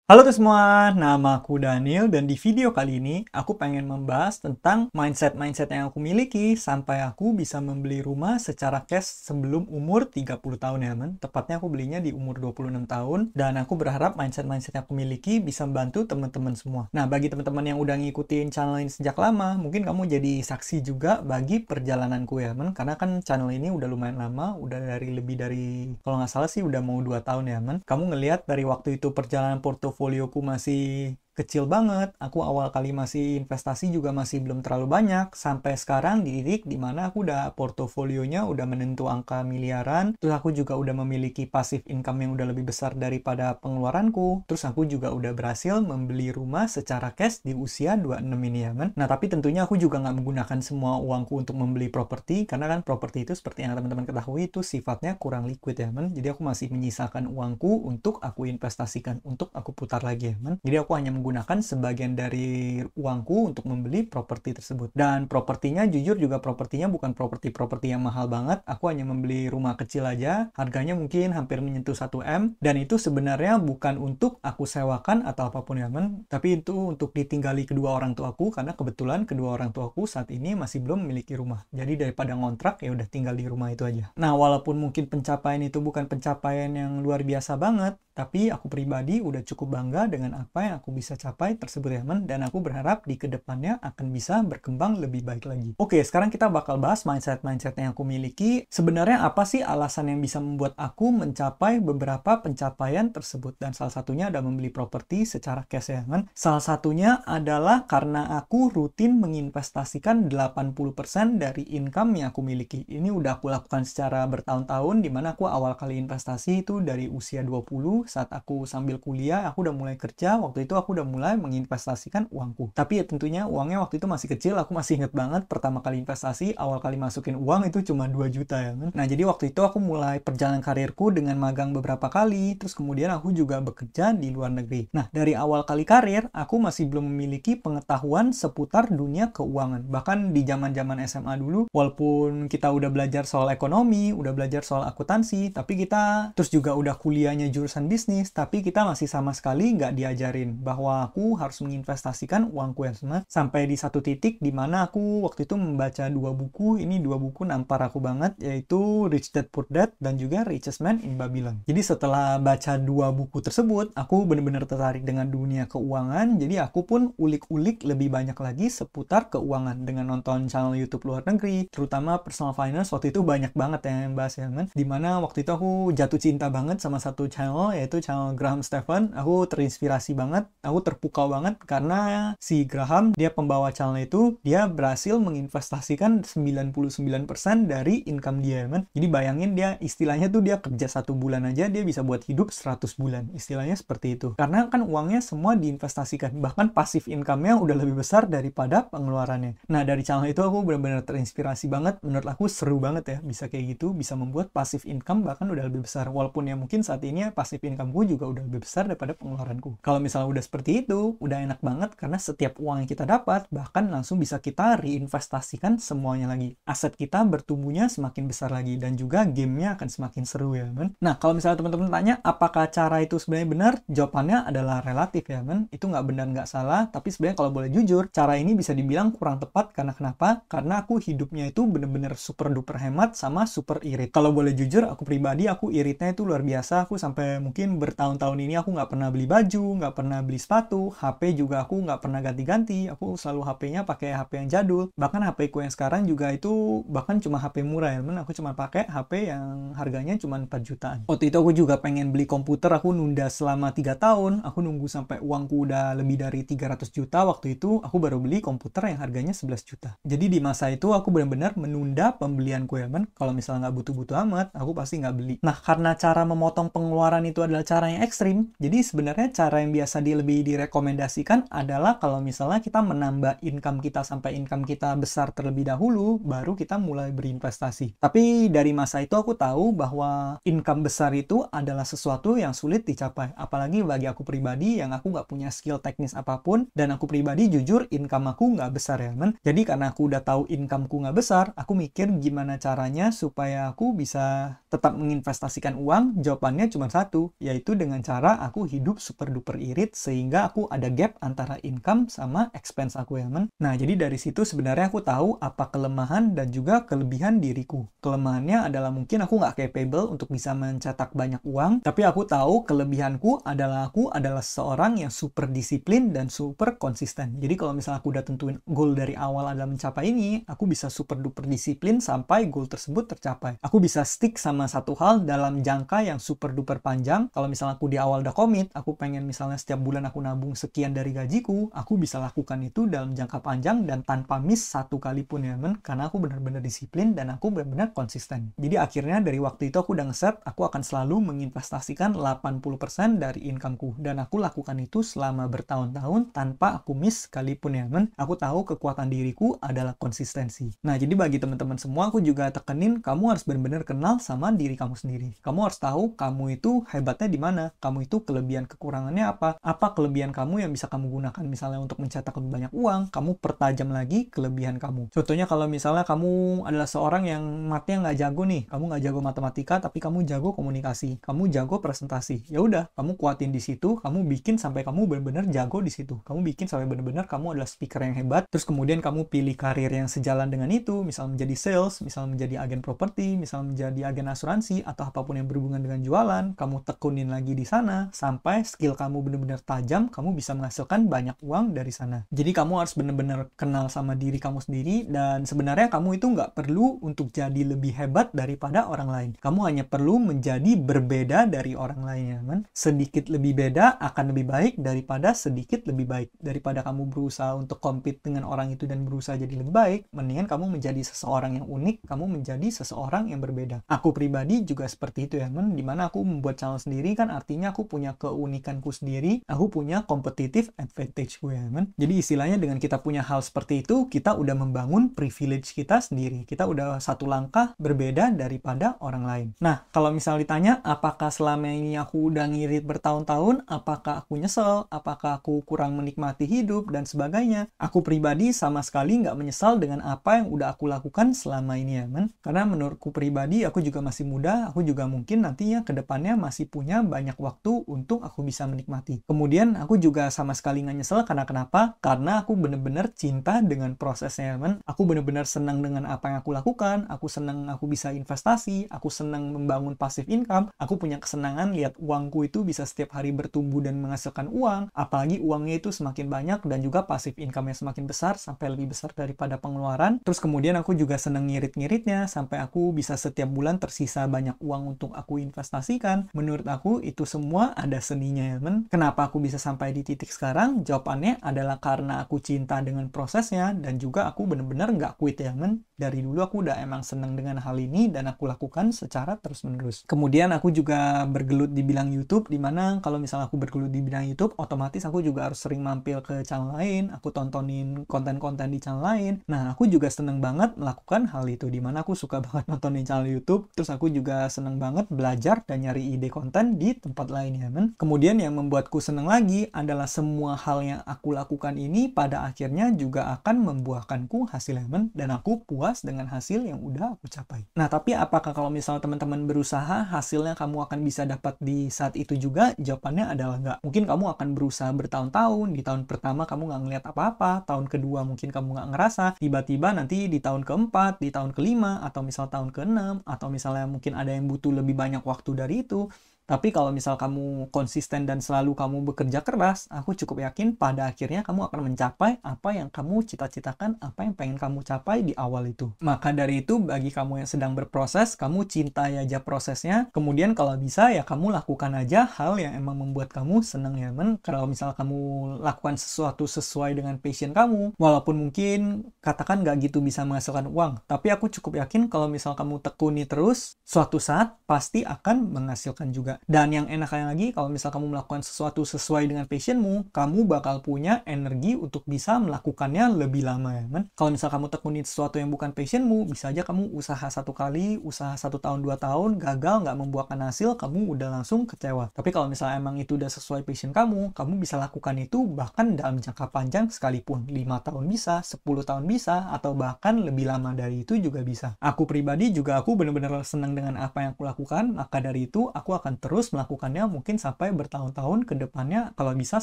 Halo tuh semua, nama aku Daniel dan di video kali ini aku pengen membahas tentang mindset-mindset yang aku miliki sampai aku bisa membeli rumah secara cash sebelum umur 30 tahun ya men. Tepatnya aku belinya di umur 26 tahun dan aku berharap mindset-mindset yang aku miliki bisa membantu teman-teman semua. Nah, bagi teman-teman yang udah ngikutin channel ini sejak lama, mungkin kamu jadi saksi juga bagi perjalananku ya men. Karena kan channel ini udah lumayan lama, udah lebih dari, kalau nggak salah sih udah mau 2 tahun ya men. Kamu ngelihat dari waktu itu perjalanan portofolioku masih kecil banget, aku awal kali masih investasi juga masih belum terlalu banyak, sampai sekarang di titik dimana aku udah portofolionya udah menentu angka miliaran, terus aku juga udah memiliki passive income yang udah lebih besar daripada pengeluaranku, terus aku juga udah berhasil membeli rumah secara cash di usia 26 ini ya men. Nah tapi tentunya aku juga nggak menggunakan semua uangku untuk membeli properti, karena kan properti itu seperti yang teman-teman ketahui itu sifatnya kurang liquid ya men, jadi aku masih menyisakan uangku untuk aku investasikan, untuk aku putar lagi ya men. Jadi aku hanya menggunakan sebagian dari uangku untuk membeli properti tersebut. Dan propertinya jujur juga propertinya bukan properti-properti yang mahal banget. Aku hanya membeli rumah kecil aja. Harganya mungkin hampir menyentuh 1 M. Dan itu sebenarnya bukan untuk aku sewakan atau apapun ya men. Tapi itu untuk ditinggali kedua orang tuaku. Karena kebetulan kedua orang tuaku saat ini masih belum memiliki rumah. Jadi daripada ngontrak ya udah tinggal di rumah itu aja. Nah walaupun mungkin pencapaian itu bukan pencapaian yang luar biasa banget, tapi aku pribadi udah cukup bangga dengan apa yang aku bisa capai tersebut ya men, dan aku berharap di kedepannya akan bisa berkembang lebih baik lagi. Oke, sekarang kita bakal bahas mindset-mindset yang aku miliki. Sebenarnya apa sih alasan yang bisa membuat aku mencapai beberapa pencapaian tersebut? Dan salah satunya ada membeli properti secara cash ya men. Salah satunya adalah karena aku rutin menginvestasikan 80% dari income yang aku miliki. Ini udah aku lakukan secara bertahun-tahun, dimana aku awal kali investasi itu dari usia 20, saat aku sambil kuliah, aku udah mulai kerja, waktu itu aku udah mulai menginvestasikan uangku. Tapi ya tentunya uangnya waktu itu masih kecil, aku masih inget banget pertama kali investasi, awal kali masukin uang itu cuma 2 juta ya kan. Nah jadi waktu itu aku mulai perjalanan karirku dengan magang beberapa kali, terus kemudian aku juga bekerja di luar negeri. Nah dari awal kali karir, aku masih belum memiliki pengetahuan seputar dunia keuangan. Bahkan di zaman-zaman SMA dulu, walaupun kita udah belajar soal ekonomi, udah belajar soal akuntansi, tapi kita terus juga udah kuliahnya jurusan bisnis, tapi kita masih sama sekali nggak diajarin bahwa aku harus menginvestasikan uangku yang sama. Sampai di satu titik di mana aku waktu itu membaca 2 buku, ini 2 buku nampar aku banget, yaitu Rich Dad Poor Dad dan juga Richest Man in Babylon. Jadi setelah baca 2 buku tersebut, aku benar-benar tertarik dengan dunia keuangan, jadi aku pun ulik-ulik lebih banyak lagi seputar keuangan dengan nonton channel YouTube luar negeri, terutama personal finance. Waktu itu banyak banget yang bahas ya kan, dimana waktu itu aku jatuh cinta banget sama satu channel, yaitu channel Graham Stephan. Aku terinspirasi banget, aku terpukau banget karena si Graham, dia pembawa channel itu, dia berhasil menginvestasikan 99% dari income dia kan. Jadi bayangin dia istilahnya tuh dia kerja 1 bulan aja dia bisa buat hidup 100 bulan, istilahnya seperti itu. Karena kan uangnya semua diinvestasikan, bahkan passive income-nya udah lebih besar daripada pengeluarannya. Nah dari channel itu aku benar-benar terinspirasi banget, menurut aku seru banget ya bisa kayak gitu, bisa membuat passive income bahkan udah lebih besar, walaupun ya mungkin saat ini passive income-ku juga udah lebih besar daripada pengeluaranku. Kalau misalnya udah seperti itu, udah enak banget karena setiap uang yang kita dapat bahkan langsung bisa kita reinvestasikan semuanya lagi. Aset kita bertumbuhnya semakin besar lagi dan juga gamenya akan semakin seru ya men. Nah kalau misalnya teman-teman tanya apakah cara itu sebenarnya benar, jawabannya adalah relatif ya men. Itu nggak benar nggak salah, tapi sebenarnya kalau boleh jujur, cara ini bisa dibilang kurang tepat. Karena kenapa? Karena aku hidupnya itu bener-bener super duper hemat sama super irit. Kalau boleh jujur, aku pribadi aku iritnya itu luar biasa. Aku sampai mungkin bertahun-tahun ini aku nggak pernah beli baju, nggak pernah beli sepatu, HP juga aku nggak pernah ganti-ganti. Aku selalu HP-nya pakai HP yang jadul. Bahkan HP ku yang sekarang juga itu bahkan cuma HP murah ya men. Aku cuma pakai HP yang harganya cuma 4 jutaan. Waktu itu aku juga pengen beli komputer, aku nunda selama 3 tahun. Aku nunggu sampai uangku udah lebih dari 300 juta. Waktu itu aku baru beli komputer yang harganya 11 juta. Jadi di masa itu aku benar-benar menunda pembelianku ya men. Kalau misalnya nggak butuh-butuh amat, aku pasti nggak beli. Nah karena cara memotong pengeluaran itu adalah cara yang ekstrim, jadi sebenarnya cara yang biasa lebih direkomendasikan adalah kalau misalnya kita menambah income kita sampai income kita besar terlebih dahulu, baru kita mulai berinvestasi. Tapi dari masa itu aku tahu bahwa income besar itu adalah sesuatu yang sulit dicapai. Apalagi bagi aku pribadi yang aku nggak punya skill teknis apapun, dan aku pribadi jujur income aku nggak besar ya, men. Jadi karena aku udah tahu incomeku nggak besar, aku mikir gimana caranya supaya aku bisa tetap menginvestasikan uang. Jawabannya cuma satu, yaitu dengan cara aku hidup super duper irit sehingga aku ada gap antara income sama expense aku ya, men. Nah, jadi dari situ sebenarnya aku tahu apa kelemahan dan juga kelebihan diriku. Kelemahannya adalah mungkin aku nggak capable untuk bisa mencetak banyak uang, tapi aku tahu kelebihanku adalah aku adalah seorang yang super disiplin dan super konsisten. Jadi kalau misalnya aku udah tentuin goal dari awal adalah mencapai ini, aku bisa super duper disiplin sampai goal tersebut tercapai. Aku bisa stick sama satu hal dalam jangka yang super duper panjang. Kalau misalnya aku di awal udah komit, aku pengen misalnya setiap bulan aku nabung sekian dari gajiku, aku bisa lakukan itu dalam jangka panjang dan tanpa miss satu kali pun ya, men. Karena aku benar-benar disiplin dan aku benar-benar konsisten. Jadi akhirnya dari waktu itu aku udah ngeset, aku akan selalu menginvestasikan 80% dari incomeku. Dan aku lakukan itu selama bertahun-tahun tanpa aku miss sekalipun ya, men. Aku tahu kekuatan diriku adalah konsistensi. Nah, jadi bagi teman-teman semua, aku juga tekenin, kamu harus benar-benar kenal sama diri kamu sendiri. Kamu harus tahu kamu itu hebatnya di mana, kamu itu kelebihan kekurangannya apa kelebihan kamu yang bisa kamu gunakan misalnya untuk mencetak lebih banyak uang, kamu pertajam lagi kelebihan kamu. Contohnya kalau misalnya kamu adalah seorang yang matnya nggak jago nih, kamu nggak jago matematika, tapi kamu jago komunikasi, kamu jago presentasi. Ya udah, kamu kuatin di situ, kamu bikin sampai kamu benar-benar jago di situ. Kamu bikin sampai benar-benar kamu adalah speaker yang hebat, terus kemudian kamu pilih karir yang sejalan dengan itu, misal menjadi sales, misal menjadi agen properti, misal menjadi agen asuransi, atau apapun yang berhubungan dengan jualan, kamu tekunin lagi di sana, sampai skill kamu benar-benar tajam, kamu bisa menghasilkan banyak uang dari sana. Jadi kamu harus benar-benar kenal sama diri kamu sendiri, dan sebenarnya kamu itu nggak perlu untuk jadi lebih hebat daripada orang lain. Kamu hanya perlu menjadi berbeda dari orang lain, ya, man. Sedikit lebih beda akan lebih baik daripada sedikit lebih baik. Daripada kamu berusaha untuk compete dengan orang itu dan berusaha jadi lebih baik, mendingan kamu menjadi seseorang yang unik, kamu menjadi seseorang yang berbeda. Aku pribadi juga seperti itu ya, men. Dimana aku membuat channel sendiri kan artinya aku punya keunikanku sendiri, aku punya competitive advantage gue ya, men. Jadi istilahnya dengan kita punya hal seperti itu, kita udah membangun privilege kita sendiri. Kita udah satu langkah berbeda daripada orang lain. Nah, kalau misal ditanya, apakah selama ini aku udah ngirit bertahun-tahun, apakah aku nyesel, apakah aku kurang menikmati hidup, dan sebagainya, aku pribadi sama sekali nggak menyesal dengan apa yang udah aku lakukan selama ini ya, men. Karena menurutku pribadi, aku juga masih muda, aku juga mungkin nantinya ke depannya masih punya banyak waktu untuk aku bisa menikmati. Kemudian, aku juga sama sekali nggak nyesel karena kenapa? Karena aku bener-bener cinta dengan prosesnya, men. Aku bener-bener senang dengan apa yang aku lakukan, aku senang aku bisa investasi, aku senang membangun passive income, aku punya kesenangan lihat uangku itu bisa setiap hari bertumbuh dan menghasilkan uang, apalagi uangnya itu semakin banyak dan juga passive income-nya semakin besar sampai lebih besar daripada pengeluaran. Terus kemudian aku juga senang ngirit-ngiritnya sampai aku bisa setiap bulan tersisa banyak uang untuk aku investasikan. Menurut aku itu semua ada seninya ya, men. Kenapa aku bisa sampai di titik sekarang? Jawabannya adalah karena aku cinta dengan prosesnya dan juga aku bener-bener nggak quit ya, men. Dari dulu aku udah emang seneng dengan hal ini dan aku lakukan secara terus-menerus. Kemudian aku juga bergelut di bidang YouTube, dimana kalau misalnya aku bergelut di bidang YouTube, otomatis aku juga harus sering mampir ke channel lain, aku tontonin konten-konten di channel lain. Nah, aku juga seneng banget melakukan hal itu, dimana aku suka banget nontonin channel YouTube, terus aku juga seneng banget belajar dan nyari ide konten di tempat lain ya, men. Kemudian yang membuatku seneng lagi adalah semua hal yang aku lakukan ini pada akhirnya juga akan membuahkanku hasil ya, men, dan aku puas dengan hasil yang udah aku capai. Nah, tapi apakah kalau misalnya teman-teman berusaha, hasilnya kamu akan bisa dapat di saat itu juga? Jawabannya adalah nggak. Mungkin kamu akan berusaha bertahun-tahun, di tahun pertama kamu nggak ngeliat apa-apa, tahun kedua mungkin kamu nggak ngerasa, tiba-tiba nanti di tahun keempat, di tahun kelima, atau misal tahun keenam, atau misalnya mungkin ada yang butuh lebih banyak waktu dari itu. Tapi kalau misal kamu konsisten dan selalu kamu bekerja keras, aku cukup yakin pada akhirnya kamu akan mencapai apa yang kamu cita-citakan, apa yang pengen kamu capai di awal itu. Maka dari itu, bagi kamu yang sedang berproses, kamu cintai aja prosesnya. Kemudian kalau bisa ya kamu lakukan aja hal yang emang membuat kamu senang ya, men. Kalau misal kamu lakukan sesuatu sesuai dengan passion kamu, walaupun mungkin katakan nggak gitu bisa menghasilkan uang, tapi aku cukup yakin kalau misal kamu tekuni terus, suatu saat pasti akan menghasilkan juga. juga. Dan yang enaknya lagi, kalau misal kamu melakukan sesuatu sesuai dengan passionmu, kamu bakal punya energi untuk bisa melakukannya lebih lama ya kan. Kalau misal kamu tekunin sesuatu yang bukan passionmu, bisa aja kamu usaha 1 kali, usaha 1 tahun 2 tahun, gagal nggak membuahkan hasil, kamu udah langsung kecewa. Tapi kalau misalnya emang itu udah sesuai passion kamu bisa lakukan itu bahkan dalam jangka panjang sekalipun. 5 tahun bisa, 10 tahun bisa, atau bahkan lebih lama dari itu juga bisa. Aku pribadi juga aku benar-benar senang dengan apa yang aku lakukan, maka dari itu aku akan terus melakukannya mungkin sampai bertahun-tahun ke depannya, kalau bisa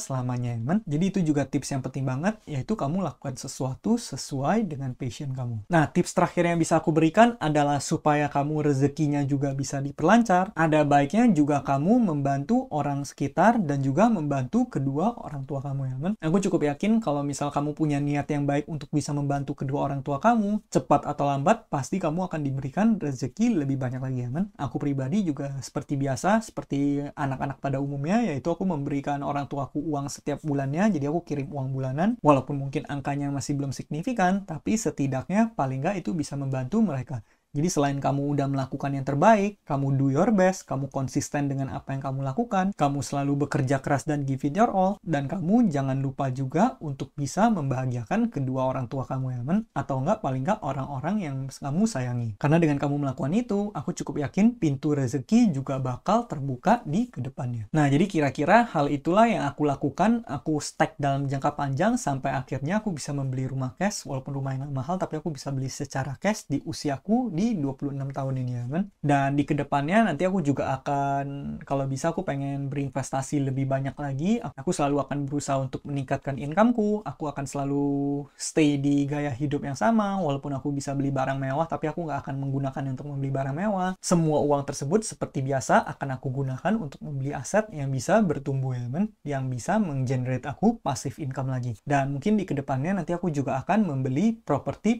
selamanya ya kan. Jadi itu juga tips yang penting banget, yaitu kamu lakukan sesuatu sesuai dengan passion kamu. Nah, tips terakhir yang bisa aku berikan adalah supaya kamu rezekinya juga bisa diperlancar, ada baiknya juga kamu membantu orang sekitar dan juga membantu kedua orang tua kamu ya kan. Aku cukup yakin kalau misal kamu punya niat yang baik untuk bisa membantu kedua orang tua kamu, cepat atau lambat pasti kamu akan diberikan rezeki lebih banyak lagi ya kan. Aku pribadi juga seperti biasa, seperti anak-anak pada umumnya, yaitu aku memberikan orang tuaku uang setiap bulannya, jadi aku kirim uang bulanan, walaupun mungkin angkanya masih belum signifikan, tapi setidaknya paling nggak itu bisa membantu mereka. Jadi selain kamu udah melakukan yang terbaik, kamu do your best, kamu konsisten dengan apa yang kamu lakukan, kamu selalu bekerja keras dan give it your all, dan kamu jangan lupa juga untuk bisa membahagiakan kedua orang tua kamu ya men, atau enggak paling enggak orang-orang yang kamu sayangi. Karena dengan kamu melakukan itu, aku cukup yakin pintu rezeki juga bakal terbuka di kedepannya. Nah, jadi kira-kira hal itulah yang aku lakukan, aku stack dalam jangka panjang sampai akhirnya aku bisa membeli rumah cash, walaupun rumah yang mahal, tapi aku bisa beli secara cash di usiaku di 26 tahun ini ya kan. Dan di kedepannya nanti aku juga akan, kalau bisa aku pengen berinvestasi lebih banyak lagi. Aku selalu akan berusaha untuk meningkatkan incomeku. Aku akan selalu stay di gaya hidup yang sama, walaupun aku bisa beli barang mewah, tapi aku nggak akan menggunakan untuk membeli barang mewah. Semua uang tersebut seperti biasa akan aku gunakan untuk membeli aset yang bisa bertumbuh ya kan, yang bisa menggenerate aku passive income lagi. Dan mungkin di kedepannya nanti aku juga akan membeli properti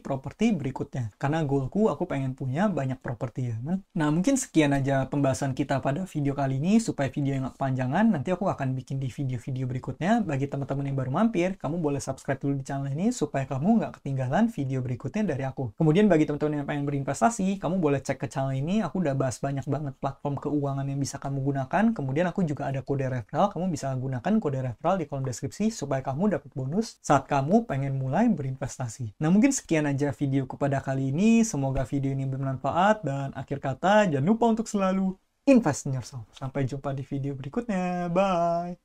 berikutnya. Karena goalku aku pengen punya banyak properti ya kan. Nah, mungkin sekian aja pembahasan kita pada video kali ini, supaya video yang gak kepanjangan, nanti aku akan bikin di video-video berikutnya. Bagi teman-teman yang baru mampir, kamu boleh subscribe dulu di channel ini, supaya kamu nggak ketinggalan video berikutnya dari aku. Kemudian bagi teman-teman yang pengen berinvestasi, kamu boleh cek ke channel ini, aku udah bahas banyak banget platform keuangan yang bisa kamu gunakan. Kemudian aku juga ada kode referral, kamu bisa gunakan kode referral di kolom deskripsi, supaya kamu dapat bonus saat kamu pengen mulai berinvestasi. Nah, mungkin sekian aja videoku pada kali ini, semoga video ini bermanfaat, dan akhir kata jangan lupa untuk selalu invest in yourself. Sampai jumpa di video berikutnya. Bye.